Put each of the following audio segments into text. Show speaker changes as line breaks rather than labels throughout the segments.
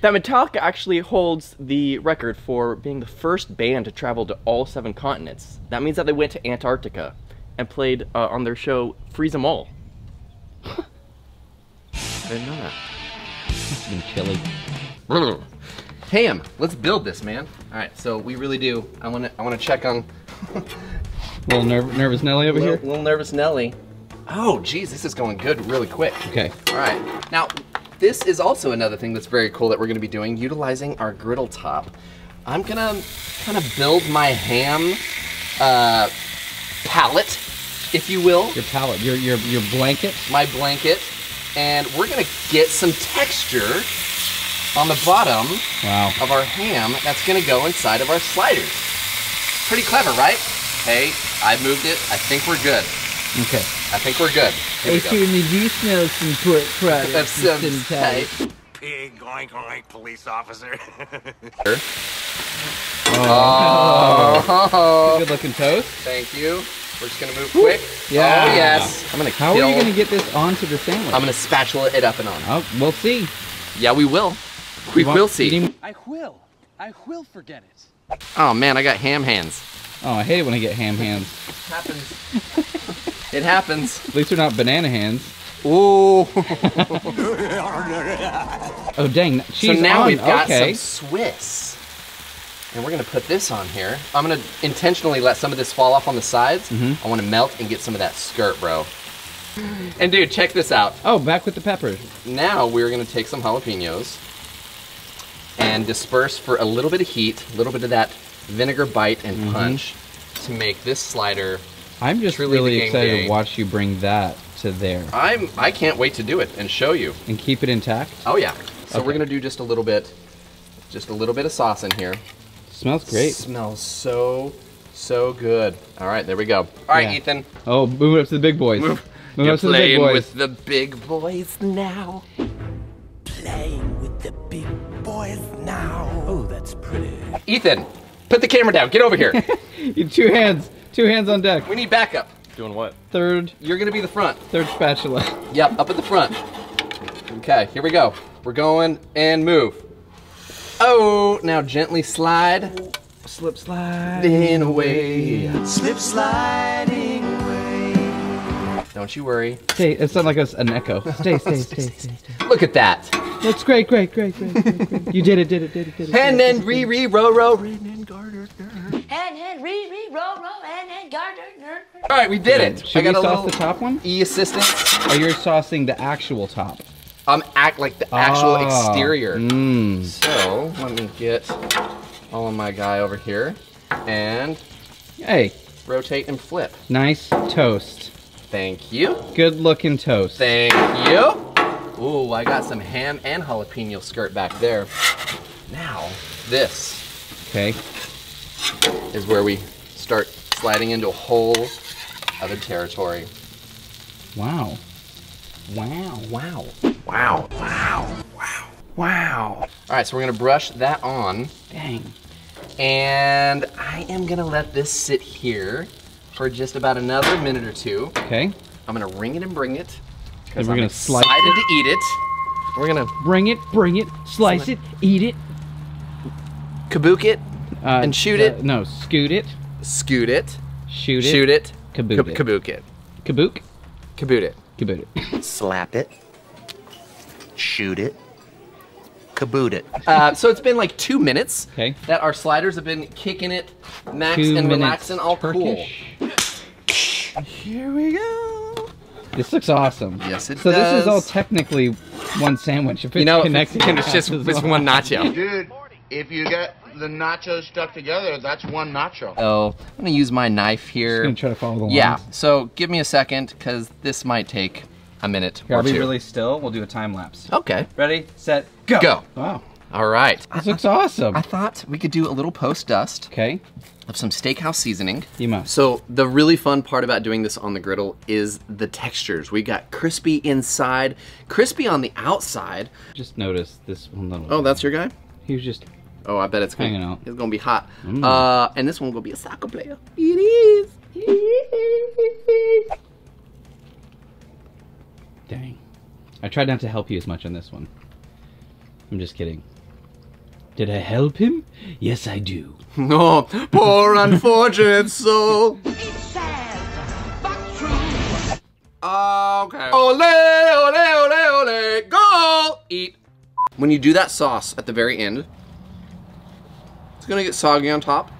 that Metallica actually holds the record for being the first band to travel to all 7 continents. That means that they went to Antarctica and played on their show Freeze 'Em All. I didn't know that.
It's been chilly.
Ham, let's build this, man. All right, so we really do. I want to check on.
Little nervous Nelly over here.
Little nervous Nelly. Oh, geez, this is going good, really quick.
Okay.
All right. Now, this is also another thing that's very cool that we're going to be doing, utilizing our griddle top. I'm gonna kind of build my ham pallet, if you will.
Your pallet, your blanket.
My blanket, and we're gonna get some texture on the bottom of our ham that's gonna go inside of our sliders. Pretty clever, right? Hey, I moved it. I think we're good.
Okay.
I think we're good. Here we go.
certainly do smell some pork products.
That sounds tight.
Pig, oink, oink, police officer.
Oh.
Good looking toast.
Thank you. We're just gonna move quick.
Yeah.
Oh yes. I'm gonna.
How are you gonna get this onto the sandwich?
I'm gonna spatula it up and on.
Oh, we'll see.
Yeah, we will. We will see.
I will forget it.
Oh man, I got ham hands.
Oh, I hate it when I get ham hands.
It happens. It happens.
At least they're not banana hands.
Ooh.
Oh dang, she's
so now
on.
we've got
okay.
some Swiss. And we're gonna put this on here. I'm gonna intentionally let some of this fall off on the sides. I wanna melt and get some of that skirt, bro. And dude, check this out.
Oh, back with the peppers.
Now we're gonna take some jalapenos and disperse for a little bit of heat, a little bit of that vinegar bite and punch to make this slider.
I'm just really excited to watch you bring that to there.
I can't wait to do it and show you.
And keep it intact?
Oh yeah. So we're gonna do just a little bit of sauce in here.
Smells great.
Smells so good. All right, there we go. All right, Ethan.
Oh, move it up to the big boys. Move
You're
up to the big
playing
boys.
with the big boys now.
Playing with the big boys now. Oh, that's pretty.
Ethan, put the camera down. Get over here.
Two hands on deck.
We need backup.
Doing what?
Third.
You're gonna be the front.
Third spatula.
Yep, up at the front. Okay, here we go. We're going and move. Oh, now gently slide.
Slip slide.
In away.
Slip sliding away.
Don't you worry.
Stay, it sounds like an echo. Stay.
Look at that.
That's great. You did it.
And then row, and garter.
And roll, and garter.
All right, we did it.
Should we sauce the top one?
E-assistant.
Oh, you're saucing the actual top.
Like the actual exterior.
Mm.
So let me get all of my guy over here and rotate and flip.
Nice toast.
Thank you.
Good looking toast.
Thank you. Ooh, I got some ham and jalapeno skirt back there. Now this is where we start sliding into a whole other territory.
Wow.
All right, so we're gonna brush that on.
Dang.
And I am gonna let this sit here for just about another minute or two.
Okay.
I'm gonna ring it and bring it.
And we're gonna slice
excited
it.
to eat it. We're gonna
bring it, slice it, eat it.
Kabook it and shoot it.
No, scoot it.
Scoot it.
Shoot it.
Shoot it.
Kabook it.
Kabook it.
Kabook?
Kaboot it.
Kaboot it.
Slap it. Shoot it. Kaboot it.
So it's been like 2 minutes that our sliders have been kicking it, max
2
and
minutes
relaxing, all
Turkish.
cool. Here we go.
This looks awesome.
Yes, it
so
does.
this is all technically one sandwich. If it's connected,
it's just one nacho.
Dude, if you get the nachos stuck together, that's one nacho.
So I'm gonna use my knife here.
Just gonna try to follow the lines.
Yeah. So give me a second, because this might take a minute
Here,
or
I'll be
two.
really still. We'll do a time lapse.
Okay.
Ready, set, go.
Go.
Wow.
All right.
This looks awesome.
I thought we could do a little post dust.
Okay.
Of some steakhouse seasoning.
You must.
So the really fun part about doing this on the griddle is the textures. We got crispy inside, crispy on the outside.
Just notice this one little.
Oh, that's your guy?
He was just.
Oh, I bet it's
hanging out.
It's gonna be hot.
Mm.
And this one will be a soccer player. It is.
Dang. I tried not to help you as much on this one. I'm just kidding. Did I help him? Yes, I do.
Oh, poor unfortunate soul.
It's sad, but true.
Okay. Ole, ole, ole, ole, go! Eat. When you do that sauce at the very end, it's gonna get soggy on top.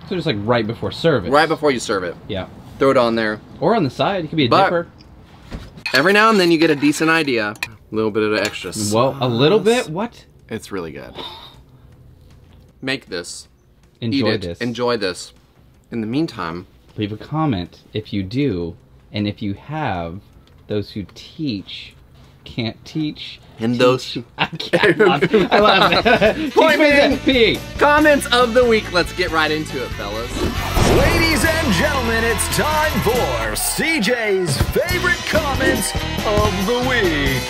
So just like right before service.
Right before you serve it.
Yeah.
Throw it on there.
Or on the side. It could be a dipper.
Every now and then you get a decent idea. A little bit of extra sauce.
Well, a little bit? What?
It's really good. Make this.
Enjoy
Eat it.
this.
Enjoy this. In the meantime,
leave a comment if you do, and if you have, those who teach can't teach.
And those
I love it.
Point me. Comments of the week. Let's get right into it, fellas.
Ladies and gentlemen, it's time for CJ's Favorite Comments of the Week.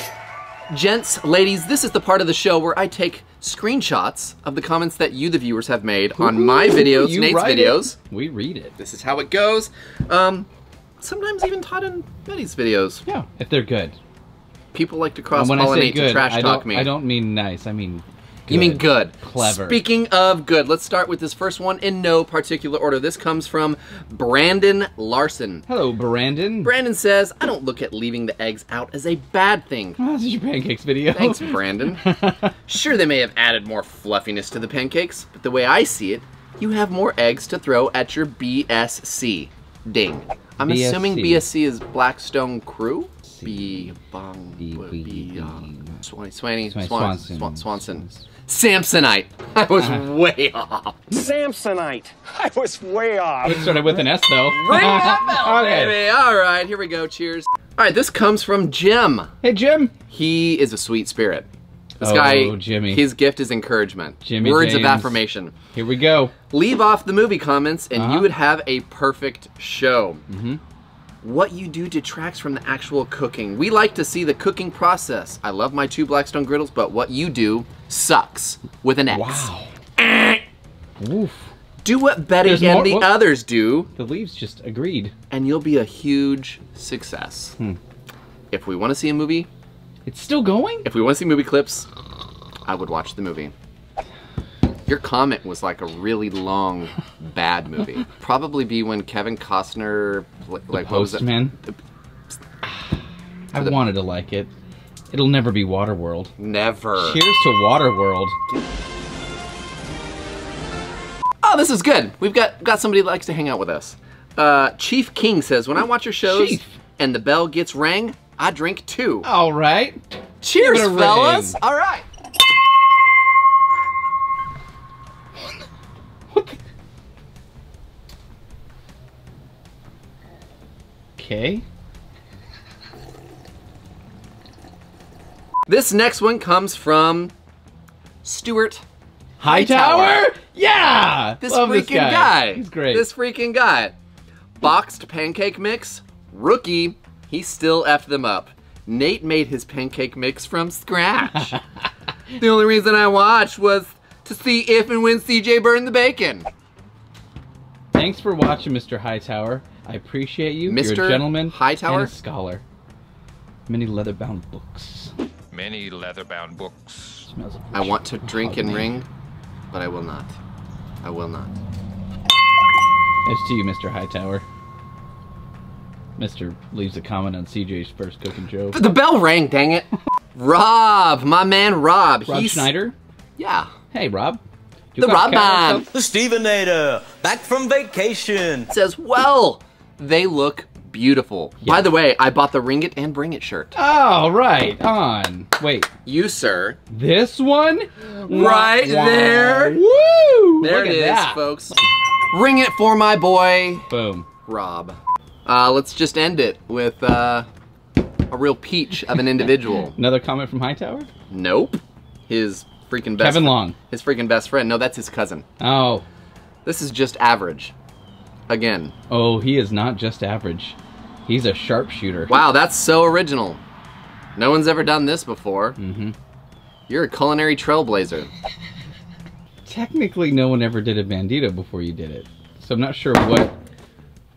Gents, ladies, this is the part of the show where I take screenshots of the comments that you, the viewers, have made on my videos, Nate's videos.
We read it.
This is how it goes. Sometimes even taught in Betty's videos.
Yeah, if they're good.
People like to cross-pollinate to trash talk me.
I don't mean nice, I mean good.
You mean good.
Clever.
Speaking of good, let's start with this first one in no particular order. This comes from Brandon Larson.
Hello, Brandon.
Brandon says, I don't look at leaving the eggs out as a bad thing.
Oh, this is your pancakes video.
Thanks, Brandon. Sure, they may have added more fluffiness to the pancakes, but the way I see it, you have more eggs to throw at your BSC. Ding. I'm
BSC.
assuming BSC is Blackstone Crew? Swanson. Samsonite. I was way off.
Samsonite. I was way off.
It started with an S though.
Ring that bell, baby. All right, here we go. Cheers. All right, this comes from Jim.
Hey, Jim.
He is a sweet spirit. This guy,
Jimmy.
His gift is encouragement.
Jimmy
Words
James.
of affirmation.
Here we go.
Leave off the movie comments and you would have a perfect show. What you do detracts from the actual cooking. We like to see the cooking process. I love my 2 Blackstone Griddles, but what you do sucks with an X.
Wow. Oof.
Do what Betty and the others do.
The leaves just agreed.
And you'll be a huge success. If we want to see a movie...
It's still going?
If we want to see movie clips, I would watch the movie. Your comment was like a really long, bad movie. Probably be when Kevin Costner... like,
Postman? I wanted to like it. It'll never be Waterworld.
Never.
Cheers to Waterworld.
Oh, this is good. We've got somebody that likes to hang out with us. Chief King says, when I watch your shows and the bell gets rang, I drink 2.
All right.
Cheers, fellas. All right.
Okay.
This next one comes from Stuart
Hightower? Yeah!
This
Love
freaking
this guy. He's great.
This freaking guy. Boxed pancake mix, rookie, he still effed them up. Nate made his pancake mix from scratch. The only reason I watched was to see if and when CJ burned the bacon.
Thanks for watching, Mr. Hightower. I appreciate you.
Mr.
You're a gentleman
Hightower?
and a scholar. Many leather-bound books.
Many leather-bound books.
Smells of
I want to drink and ring, but I will not. I will not.
It's to you, Mr. Hightower. Mr. leaves a comment on CJ's first cooking joke.
The bell rang, dang it. Rob, my man Rob.
Rob Schneider?
Yeah.
Hey, Rob.
The Rob man.
The Stevenator, back from vacation.
Says, well, they look beautiful. Yeah. By the way, I bought the Ring It and Bring It shirt.
Oh, right on. Wait.
You, sir.
This one?
Right there.
Woo!
There it is, folks. Ring it for my boy.
Boom.
Rob. Let's just end it with a real peach of an individual.
Another comment from Hightower?
Nope. His freaking best
Kevin Long.
His freaking best friend. No, that's his cousin.
Oh.
This is just average. Again.
Oh, he is not just average. He's a sharpshooter.
Wow, that's so original. No one's ever done this before.
Mm-hmm.
You're a culinary trailblazer.
Technically, no one ever did a bandito before you did it. So I'm not sure what...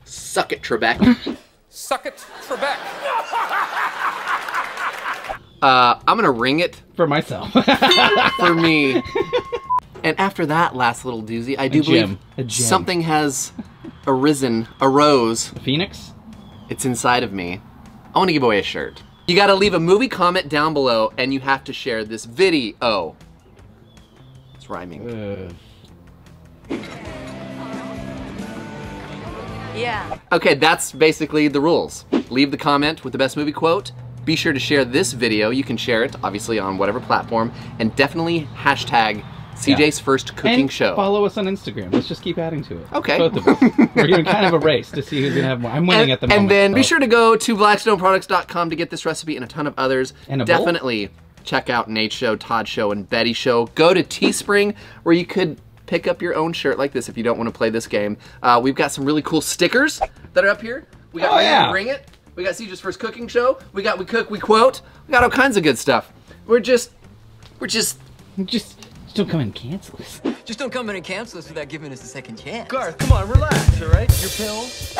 Suck it, Trebek.
Suck it, Trebek.
I'm gonna ring it.
For myself.
For me. And after that last little doozy, I do
gem.
believe something has arose.
A phoenix?
It's inside of me. I want to give away a shirt. You gotta leave a movie comment down below and you have to share this video. It's rhyming.
Yeah.
Okay, that's basically the rules. Leave the comment with the best movie quote. Be sure to share this video. You can share it, obviously, on whatever platform. And definitely hashtag CJ's First Cooking
and
Show.
Follow us on Instagram. Let's just keep adding to it.
Okay.
Both of us. We're doing kind of a race to see who's gonna have more. I'm winning at the moment.
And then be sure to go to blackstoneproducts.com to get this recipe and a ton of others.
And a
definitely check out Nate's show, Todd's show, and Betty's show. Go to Teespring where you could pick up your own shirt like this if you don't want to play this game. We've got some really cool stickers that are up here. We got Bring It. We got CJ's First Cooking Show. We got We Cook, We Quote. We got all kinds of good stuff. We're just
don't come and cancel us.
Just don't come in and cancel us without giving us a second chance.
Garth, come on, relax, all right? Your pills.